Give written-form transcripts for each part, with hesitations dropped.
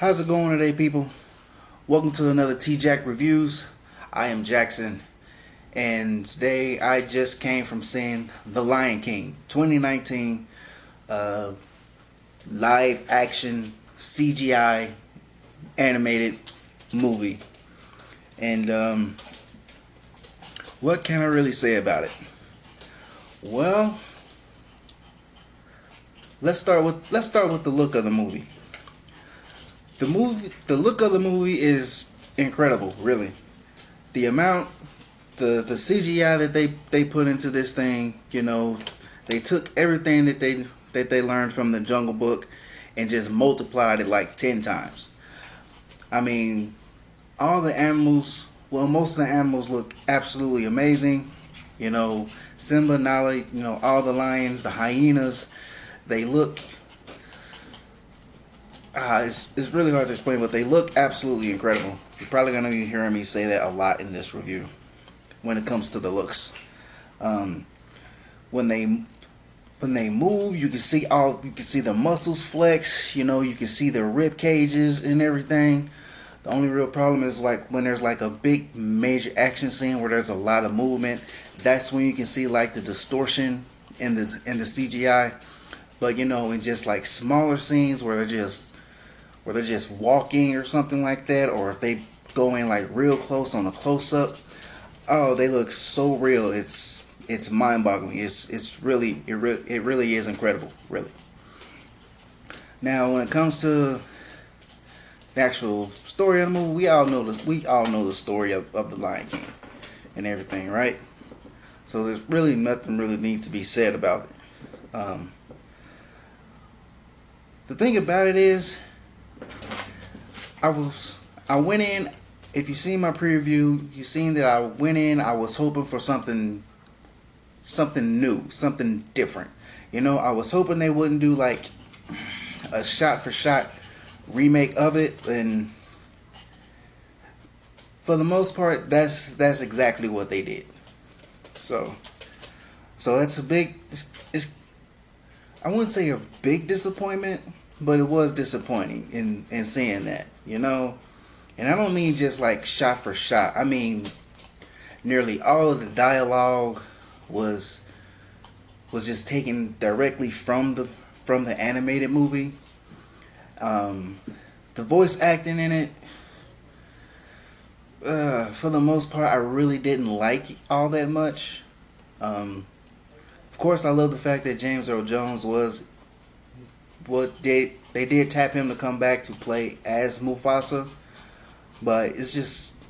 How's it going today, people? Welcome to another T-Jack Reviews. I am Jackson, and today I just came from seeing The Lion King 2019 live action CGI animated movie. And what can I really say about it? Well, let's start with the look of the movie. The look of the movie is incredible, really. The amount, the CGI that they put into this thing, they took everything that they learned from the Jungle Book and just multiplied it like 10 times. I mean, all the animals, well, most of the animals look absolutely amazing. Simba, Nala, all the lions, the hyenas, they look. It's really hard to explain, but they look absolutely incredible. You're probably going to be hearing me say that a lot in this review when it comes to the looks. When they move, you can see the muscles flex. You can see the rib cages and everything. The only real problem is like when there's like a big major action scene where there's a lot of movement. That's when you can see like the distortion in the CGI. But in just like smaller scenes where they're just walking or something like that, or if they go in like real close on a close up, oh, they look so real. It's mind-boggling. It really is incredible, really. Now, when it comes to the actual story of the movie, we all know the story of the Lion King and everything, right? So there's really nothing really needs to be said about it. The thing about it is, I went in. If you seen my preview, you seen that I went in. I was hoping for something new, something different. I was hoping they wouldn't do like a shot-for-shot remake of it, and for the most part, that's exactly what they did. So that's a big. I wouldn't say a big disappointment, but it was disappointing in seeing that, And I don't mean just like shot for shot. I mean nearly all of the dialogue was just taken directly from the animated movie. The voice acting in it, for the most part, I really didn't like all that much. Of course, I love the fact that James Earl Jones they did tap him to come back to play as Mufasa, but it's just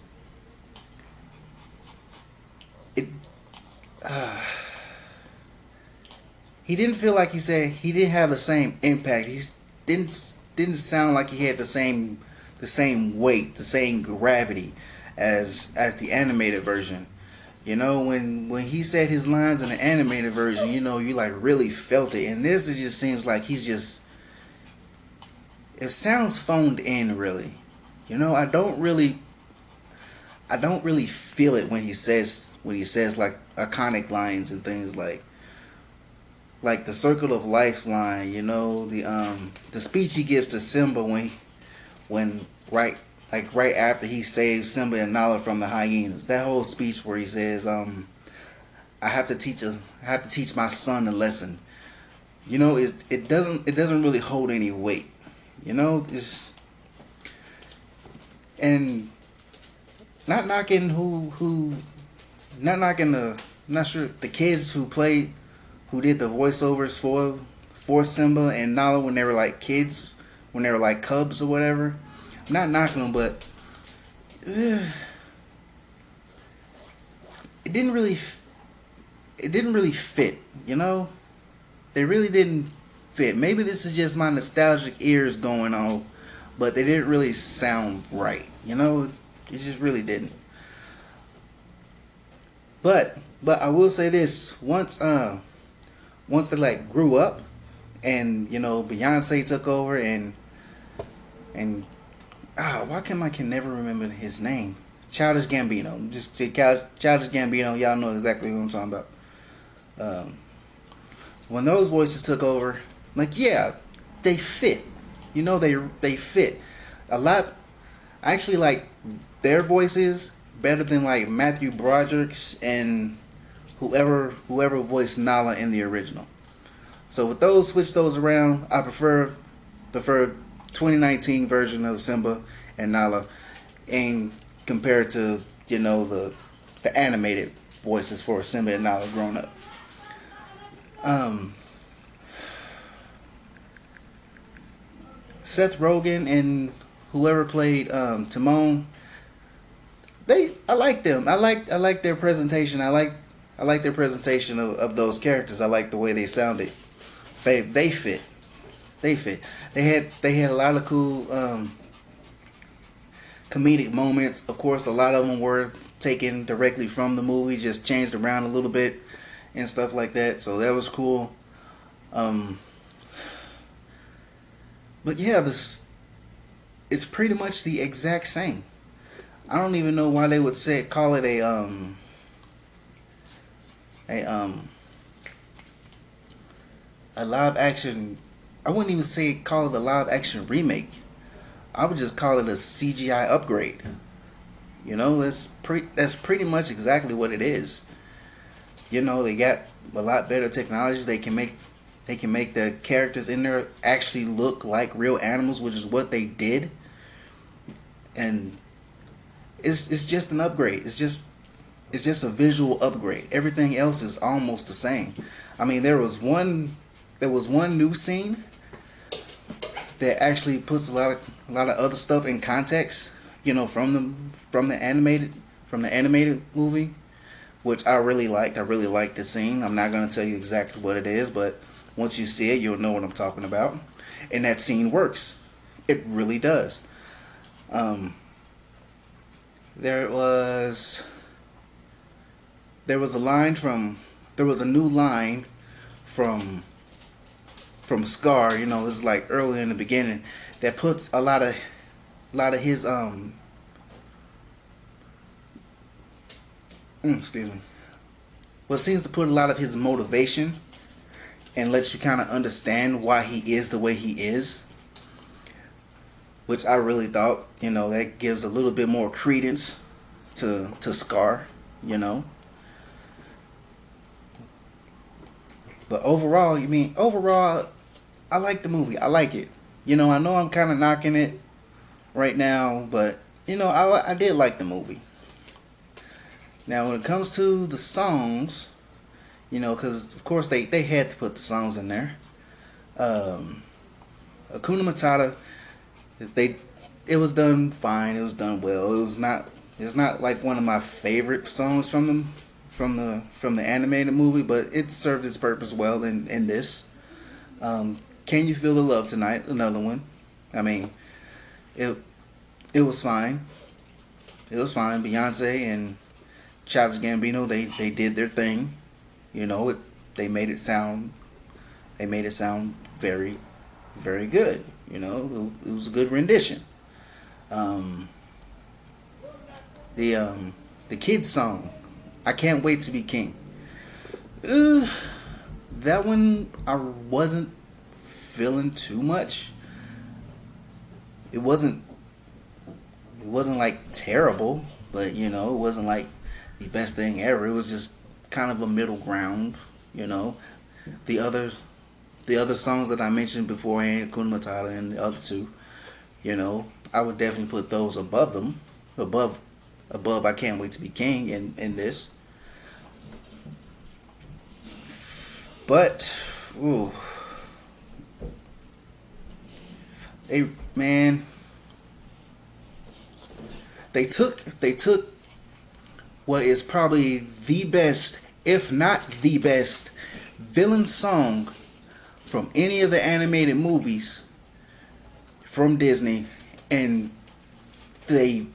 he didn't feel like he didn't have the same impact. He didn't sound like he had the same weight, the same gravity as the animated version. When he said his lines in the animated version, you like really felt it. And this, it just seems like it sounds phoned in, really. I don't really feel it when he says like iconic lines and things like the circle of life line, the speech he gives to Simba when right after he saves Simba and Nala from the hyenas. That whole speech where he says, I have to teach my son a lesson. It doesn't really hold any weight. And not knocking the kids who did the voiceovers for Simba and Nala when they were like kids, when they were like cubs or whatever. I'm not knocking them, but it didn't really fit. They really didn't fit. Maybe this is just my nostalgic ears going on, but they didn't really sound right. It just really didn't. But I will say this: once they like grew up, and Beyonce took over, and why I can never remember his name? Childish Gambino. Just say Childish Gambino. Y'all know exactly who I'm talking about. When those voices took over, like, yeah, they fit. They fit. a lot. I actually like their voices better than like Matthew Broderick's and whoever voiced Nala in the original. So with those, switch those around. I prefer 2019 version of Simba and Nala, and compared to the animated voices for Simba and Nala grown up. Um, Seth Rogen and whoever played Timon, I like them. I like their presentation. I like their presentation of those characters. I like the way they sounded. They fit. They fit. They had a lot of cool comedic moments. Of course, a lot of them were taken directly from the movie, just changed around a little bit and stuff like that. So that was cool. Um, but yeah, this it's pretty much the exact same. I don't even know why they would call it a a live action. I wouldn't even say call it a live action remake. I would just call it a CGI upgrade. That's pretty much exactly what it is. They got a lot better technology. They can make the characters in there actually look like real animals, which is what they did. And it's just an upgrade. It's just a visual upgrade. Everything else is almost the same. I mean, there was one new scene that actually puts a lot of other stuff in context, from the animated movie, which I really liked. I really liked the scene. I'm not gonna tell you exactly what it is, but once you see it, you'll know what I'm talking about. And that scene works. It really does. Um, there was there was a line from there was a new line from Scar. It's like early in the beginning that puts a lot of his excuse me. What seems to put a lot of his motivation and lets you kind of understand why he is the way he is, which I really thought that gives a little bit more credence to Scar, you know. But overall, I like the movie. I like it. I know I'm kind of knocking it right now, but I did like the movie. Now, when it comes to the songs, because of course they had to put the songs in there. Um, Akuna Matata, they it was done fine. It was done well. It's not like one of my favorite songs from the animated movie, but it served its purpose well in this. Can You Feel the Love Tonight? Another one. I mean, it it was fine. It was fine. Beyonce and Childish Gambino, they did their thing. They made it sound very very good. It was a good rendition. Um, the kids song, I Can't Wait to Be King. Uh, that one I wasn't feeling too much. It wasn't it wasn't like terrible, but it wasn't like the best thing ever. It was just kind of a middle ground. You know, the other the other songs that I mentioned beforehand, Kuna Matata and the other two, I would definitely put those above them, above I Can't Wait to Be King in this. But ooh, they man, they took what is probably the best, if not the best, villain song from any of the animated movies from Disney, and they,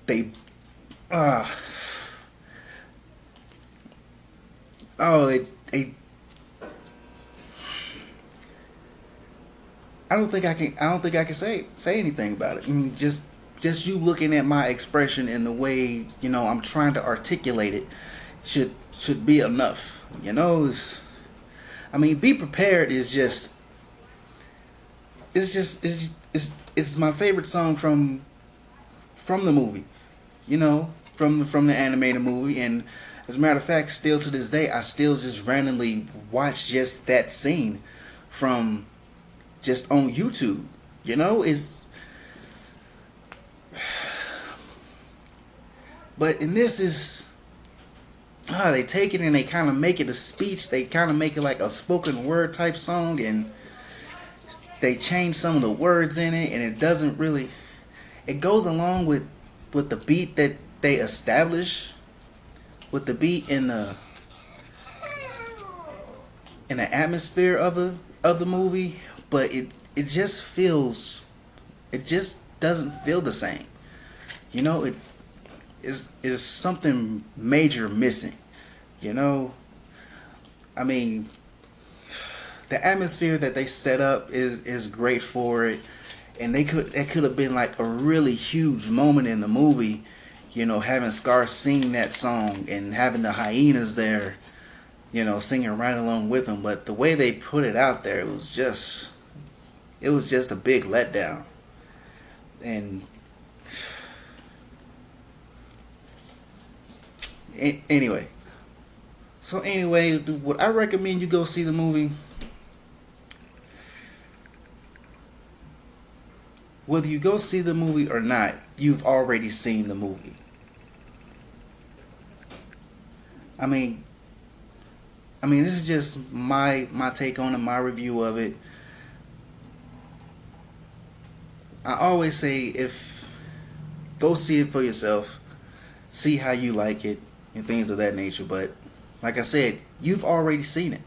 they, uh, oh, they. I don't think I can say anything about it. I mean, just you looking at my expression and the way I'm trying to articulate it should be enough. I mean, Be Prepared is just it's it's my favorite song from the movie, you know, from the animated movie. And as a matter of fact, still to this day, I still just randomly watch just that scene from just on YouTube. You know, it's but in this is they take it and they kind of make it a speech. They kind of make it like a spoken word type song, and they change some of the words in it, and it doesn't really. It goes along with the beat that they establish, with the beat in the atmosphere of the movie, but it just feels, it just doesn't feel the same. You know, it is something major missing. You know, I mean, the atmosphere that they set up is great for it, and that could have been like a really huge moment in the movie. You know, having Scar sing that song and having the hyenas there, you know, singing right along with them. But the way they put it out there, it was just a big letdown. And anyway, would I recommend you go see the movie? Whether you go see the movie or not, you've already seen the movie. I mean, this is just my take on it, my review of it. I always say, if go see it for yourself, see how you like it and things of that nature. But like I said, you've already seen it.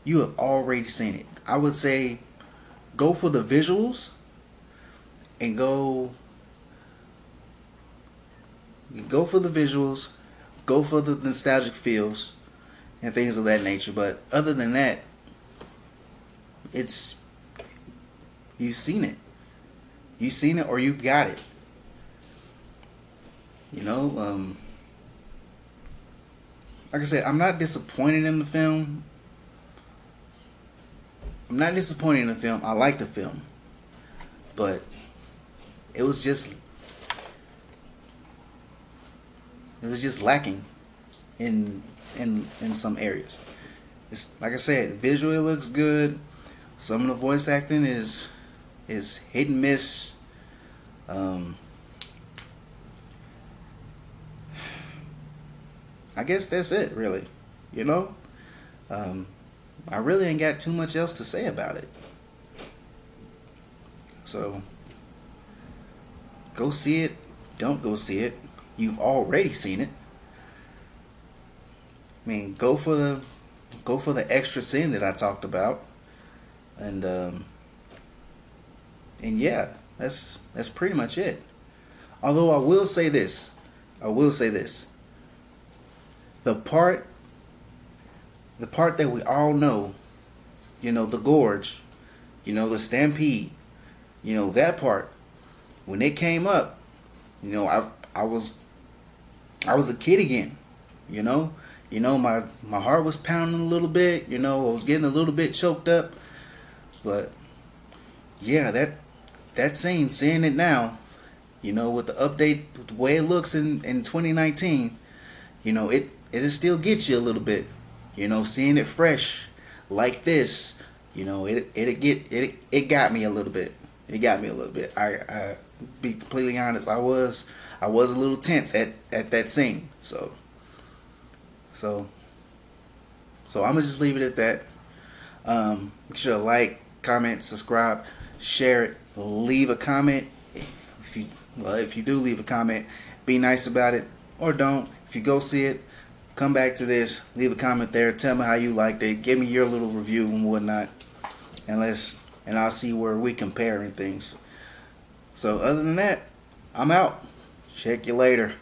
You have already seen it. I would say go for the visuals and go for the visuals, go for the nostalgic feels and things of that nature. But other than that, it's you've seen it. You've seen it or you got it. You know, like I said, I'm not disappointed in the film. I'm not disappointed in the film. I like the film, but it was just lacking in some areas. It's like I said, visually it looks good. Some of the voice acting is hit and miss. I guess that's it, really. You know, I really ain't got too much else to say about it. So go see it. Don't go see it. You've already seen it. I mean, go for the extra scene that I talked about, and yeah, that's pretty much it. Although I will say this, the part that we all know, you know, the gorge, you know, the stampede, you know, that part, when it came up, you know, I was a kid again, you know. My heart was pounding a little bit, you know, I was getting a little bit choked up. But yeah, that scene, seeing it now, you know, with the update, with the way it looks in 2019, you know, it still gets you a little bit. You know, seeing it fresh like this, you know, it got me a little bit. It got me a little bit. I be completely honest, I was a little tense at that scene. So I'm gonna just leave it at that. Make sure to like, comment, subscribe, share it, leave a comment. If you do leave a comment, be nice about it, or don't. If you go see it, come back to this, leave a comment there, tell me how you liked it, give me your little review and whatnot, and I'll see where we compare and things. So other than that, I'm out. Check you later.